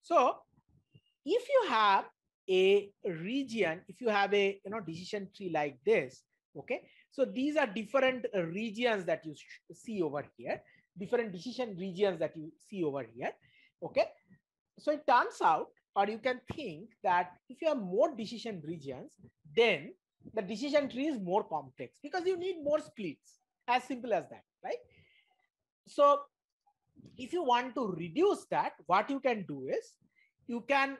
So if you have a region, if you have a decision tree like this, okay, so these are different regions that you see over here, different decision regions that you see over here, okay. So it turns out, or you can think that if you have more decision regions, then the decision tree is more complex because you need more splits, as simple as that, right? So if you want to reduce that, what you can do is you can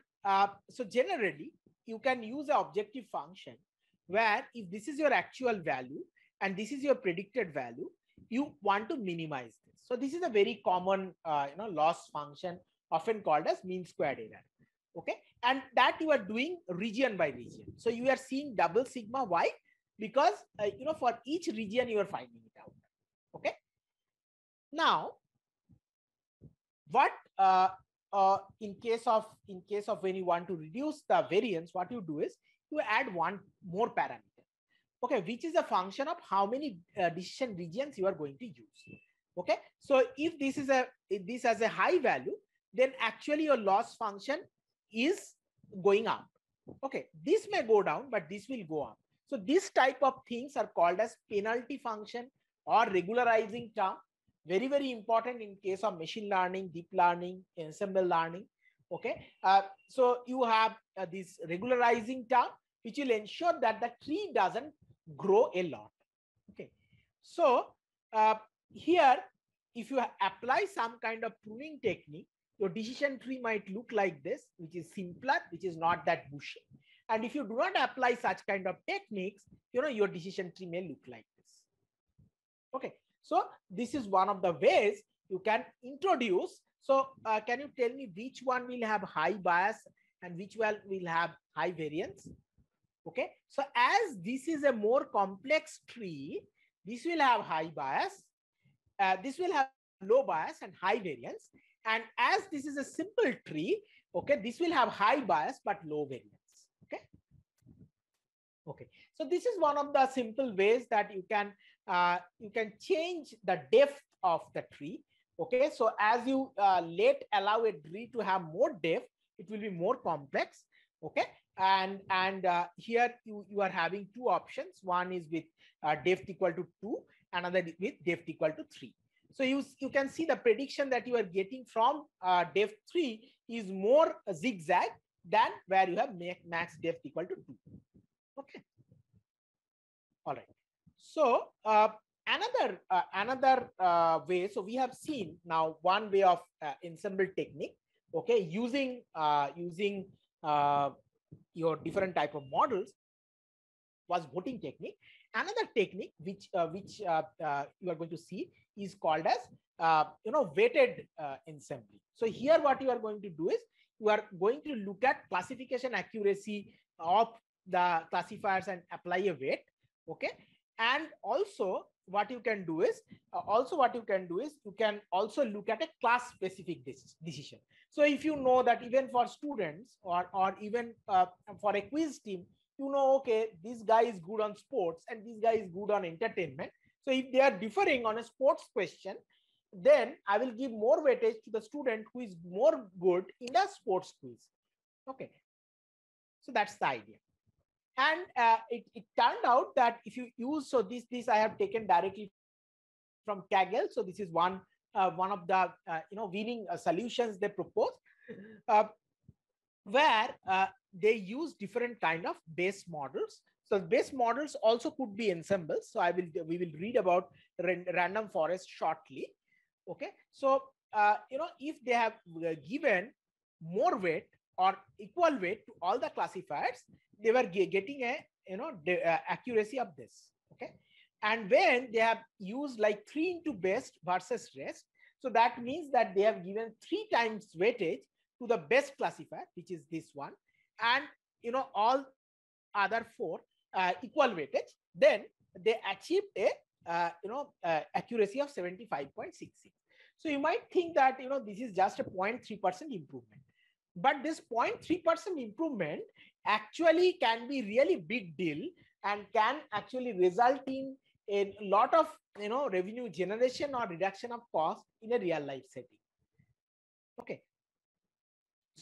so generally you can use an objective function where if this is your actual value and this is your predicted value, you want to minimize this. So this is a very common loss function, often called as mean squared error, okay, and that you are doing region by region. So you are seeing double sigma. Why? Because for each region you are finding it out, okay. Now what in case of when you want to reduce the variance, what you do is you add one more parameter, okay, which is a function of how many decision regions you are going to use, okay. So if this has a high value, then actually your loss function is going up, okay. This may go down, but this will go up. So this type of things are called as penalty function or regularizing term. Very, very important in case of machine learning, deep learning, ensemble learning, okay. So you have this regularizing term which will ensure that the tree doesn't grow a lot, okay. So here if you apply some kind of pruning technique, your decision tree might look like this, which is simpler, which is not that bushy. And if you do not apply such kind of techniques, your decision tree may look like this, okay. So this is one of the ways you can introduce. So can you tell me which one will have high bias and which one will have high variance? Okay, so as this is a more complex tree, this will have high bias, this will have low bias and high variance. And as this is a simple tree, okay, this will have high bias but low variance, okay. Okay, so this is one of the simple ways that you can change the depth of the tree, okay. So as you allow a tree to have more depth, it will be more complex, okay. And here you are having two options. One is with depth equal to 2, another with depth equal to 3. So you can see the prediction that you are getting from depth 3 is more zigzag than where you have max depth equal to 2. Okay. All right. So another way. So we have seen now one way of ensemble technique. Okay, using your different type of models was voting technique. Another technique which you are going to see is called as weighted ensemble. So here what you are going to do is you are going to look at classification accuracy of the classifiers and apply a weight, okay. And also what you can do is you can also look at a class specific decision. So if you know that even for students or even for a quiz team, okay, this guy is good on sports and this guy is good on entertainment. So if they are differing on a sports question, then I will give more weightage to the student who is more good in the sports quiz, okay. So that's the idea. And it turned out that if you use, so this I have taken directly from Kaggle. So this is one of the winning solutions they propose, where they use different kind of base models. So base models also could be ensembles. So we will read about random forest shortly. Okay, so if they have given more weight or equal weight to all the classifiers, they were getting a accuracy of this, okay. And when they have used like 3 into best versus rest, so that means that they have given 3 times weightage to the best classifier, which is this one, and all other 4 equal weightage, then they achieved a accuracy of 75.66. So you might think that this is just a 0.3% improvement, but this 0.3% improvement actually can be really big deal and can actually result in a lot of revenue generation or reduction of cost in a real life setting. Okay.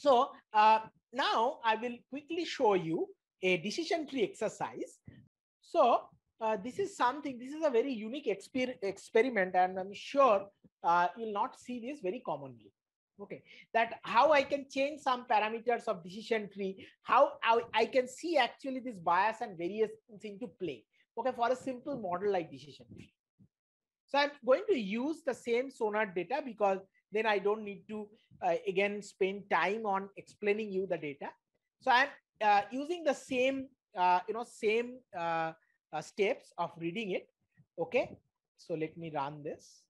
So now I will quickly show you a decision tree exercise. So this is something, this is a very unique experiment, and I'm sure you'll not see this very commonly. Okay, that how I can change some parameters of decision tree, how I can see actually this bias and variance into play. Okay, for a simple model like decision tree. So I'm going to use the same Sonar data because then I don't need to again spend time on explaining you the data. So I'm using the same same steps of reading it. Okay, so let me run this.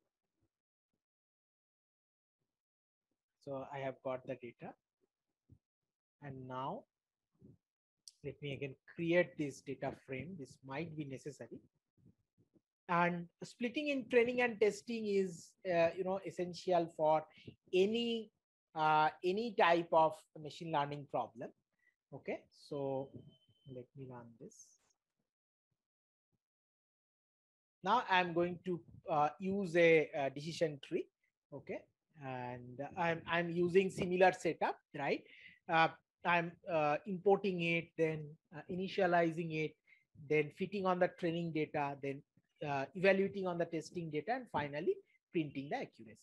So I have got the data, and now let me again create this data frame. This might be necessary. And splitting in training and testing is essential for any type of machine learning problem. Okay, so let me run this. Now I'm going to use a decision tree. Okay, and I'm using similar setup, right? I'm importing it, then initializing it, then fitting on the training data, then evaluating on the testing data, and finally printing the accuracy.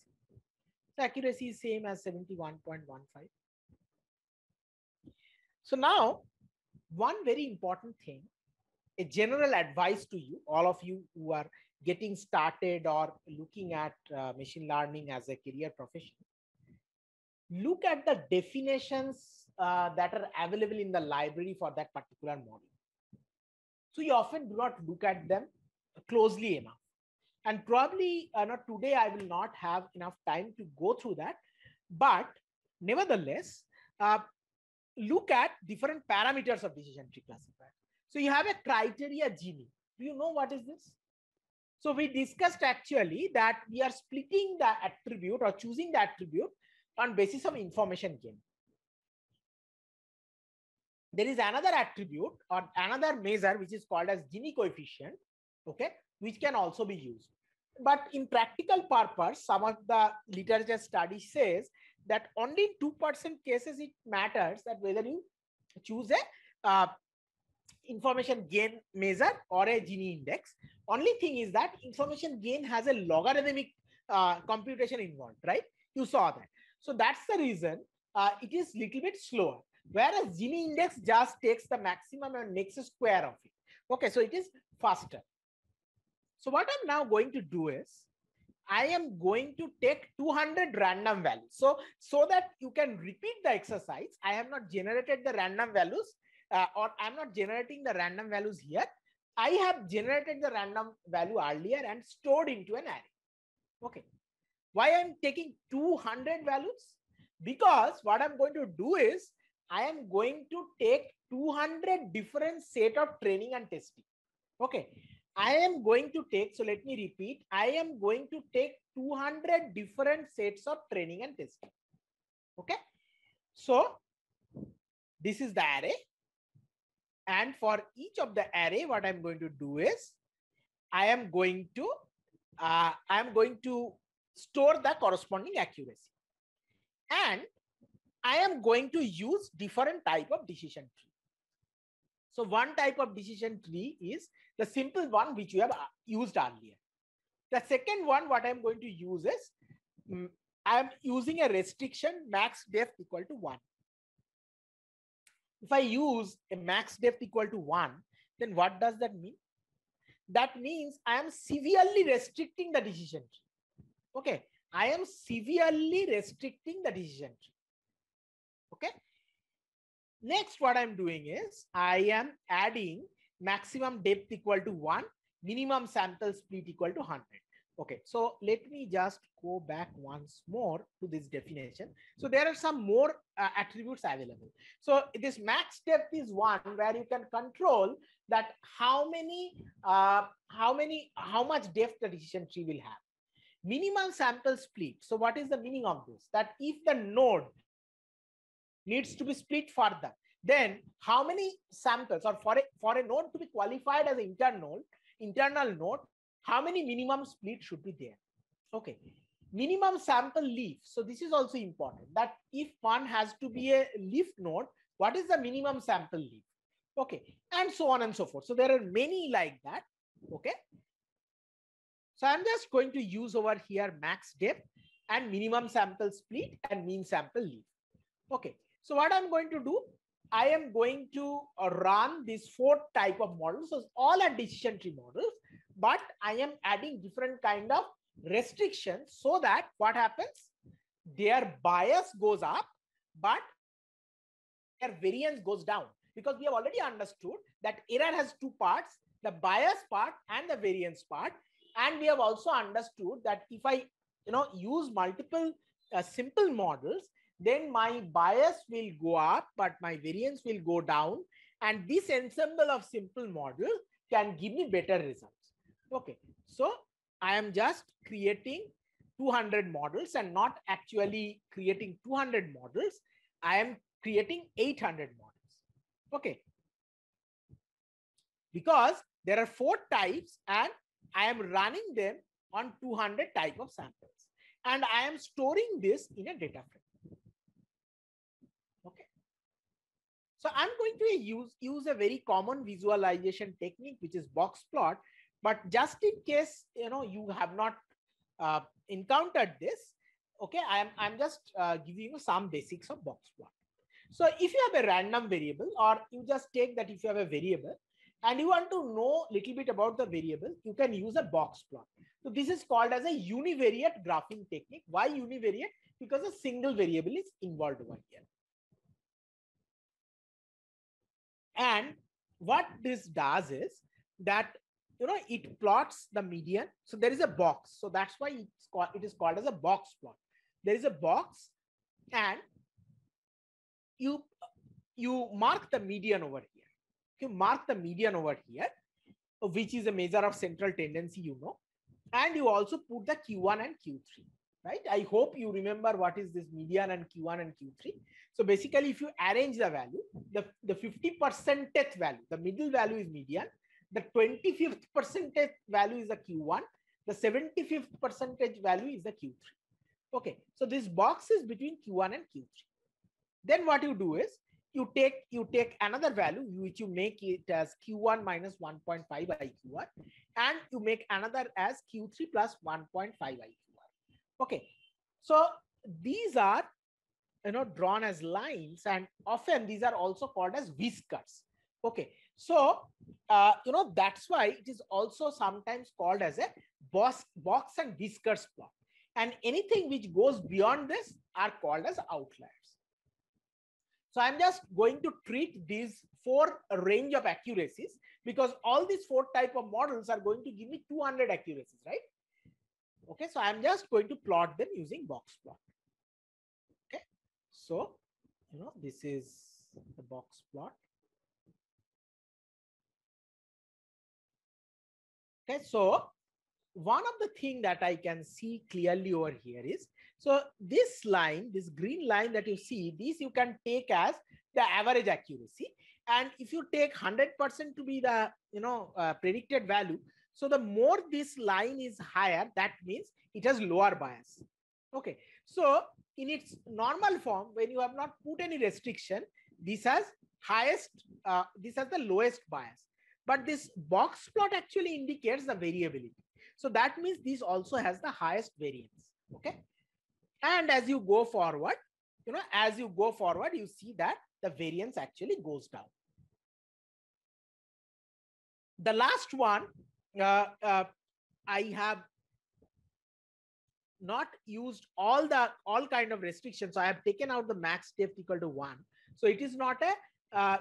The accuracy is same as 71.15. So now, one very important thing, a general advice to you, all of you who are getting started or looking at machine learning as a career profession, look at the definitions that are available in the library for that particular model. So you often do not look at them closely enough. And probably not today, I will not have enough time to go through that. But nevertheless, look at different parameters of decision tree classifier. So you have a criteria Gini. Do you know what is this? So we discussed actually that we are splitting the attribute or choosing the attribute on basis of information gain. There is another attribute or another measure which is called as Gini coefficient, okay, which can also be used. But in practical purpose, some of the literature study says that only in 2% cases it matters that whether you choose a information gain measure or a Gini index. Only thing is that information gain has a logarithmic computation involved, right? You saw that. So that's the reason it is little bit slower. Whereas Gini index just takes the maximum and makes a square of it. Okay, so it is faster. So what I'm now going to do is, I am going to take 200 random values. So that you can repeat the exercise, I have not generated the random values or I'm not generating the random values here. I have generated the random value earlier and stored into an array. Okay. Why I'm taking 200 values? Because what I'm going to do is, I am going to take 200 different set of training and testing. Okay. I am going to take, so let me repeat, I am going to take 200 different sets of training and testing. Okay. So this is the array. And for each of the array, what I'm going to do is, I am going to store the corresponding accuracy. And I am going to use different type of decision tree. So one type of decision tree is the simple one which you have used earlier. The second one, what I'm going to use is, I'm using a restriction max depth equal to 1. If I use a max depth equal to 1, then what does that mean? That means I am severely restricting the decision tree. Okay, I am severely restricting the decision tree. Okay. Next, what I'm doing is, I am adding maximum depth equal to 1, minimum sample split equal to 100. Okay, so let me just go back once more to this definition. So there are some more attributes available. So this max depth is one where you can control that how much depth the decision tree will have. Minimum sample split. So what is the meaning of this? That if the node needs to be split further, then how many samples, or for a node to be qualified as an internal node, how many minimum split should be there? Okay. minimum sample leaf. So this is also important, that if one has to be a leaf node, what is the minimum sample leaf? Okay, and so on and so forth. So there are many like that. Okay, so I'm just going to use over here max depth and minimum sample split and mean sample leaf. Okay, so what I'm going to do, I am going to run these 4 type of models. So all are decision tree models, but I am adding different kind of restrictions so that what happens, their bias goes up, but their variance goes down, because we have already understood that error has 2 parts, the bias part and the variance part. And we have also understood that if I use multiple simple models, then my bias will go up, but my variance will go down. And this ensemble of simple models can give me better results. Okay, so I am just creating 200 models and not actually creating 200 models. I am creating 800 models. Okay, because there are 4 types and I am running them on 200 type of samples, and I am storing this in a data frame. Okay, so I'm going to use a very common visualization technique, which is box plot. But just in case you have not encountered this, okay, I'm just giving you some basics of box plot. So if you have a random variable, or you just take that if you have a variable and you want to know a little bit about the variable, you can use a box plot. So this is called as a univariate graphing technique. Why univariate? Because a single variable is involved over here. And what this does is that it plots the median. So there is a box. So that's why it is called as a box plot. There is a box, and you mark the median over here. You mark the median over here, which is a measure of central tendency, and you also put the Q1 and Q3, right? I hope you remember what is this median and Q1 and Q3. So basically, if you arrange the value, the 50% value, the middle value is median, the 25th percentage value is the Q1, the 75th percentage value is the Q3. Okay, so this box is between Q1 and Q3. Then what you do is you take another value, which you make it as Q1 minus 1.5 by Q1, and you make another as Q3 plus 1.5 by Q1. Okay, so these are drawn as lines, and often these are also called as whiskers. Okay, so that's why it is also sometimes called as a box and whiskers plot. And anything which goes beyond this are called as outliers. So I'm just going to treat these 4 range of accuracies, because all these 4 type of models are going to give me 200 accuracies, right? Okay, so I'm just going to plot them using box plot. Okay, so this is the box plot. Okay, so one of the thing that I can see clearly over here is, so this line, this green line that you see, this you can take as the average accuracy. And if you take 100% to be the predicted value, so the more this line is higher, that means it has lower bias. Okay, so in its normal form, when you have not put any restriction, this has this has the lowest bias. But this box plot actually indicates the variability. So that means this also has the highest variance. Okay, and as you go forward, you see that the variance actually goes down. The last one, I have not used all kind of restrictions. So I have taken out the max depth equal to 1. So it is not a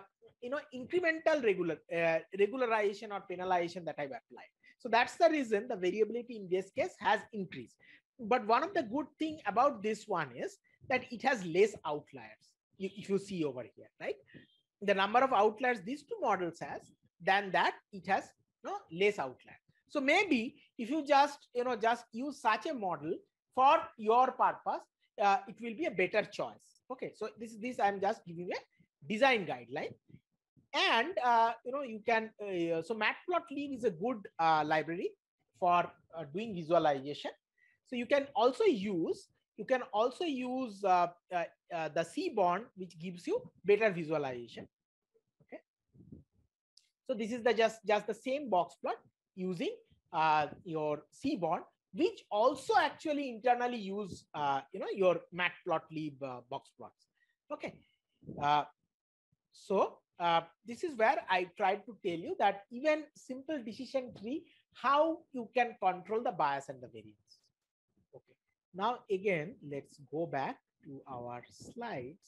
incremental regularization or penalization that I've applied. So that's the reason the variability in this case has increased. But one of the good thing about this one is that it has less outliers. If you see over here, right? The number of outliers these 2 models has, than that it has less outliers. So maybe if you just use such a model for your purpose, it will be a better choice. Okay, so this I'm just giving a design guideline. And you can so matplotlib is a good library for doing visualization. So you can also use the Seaborn, which gives you better visualization. Okay, so this is the just the same box plot using your Seaborn, which also actually internally use your matplotlib box plots. Okay, uh, so this is where I tried to tell you that even simple decision tree, how you can control the bias and the variance. Okay. Now again, let's go back to our slides.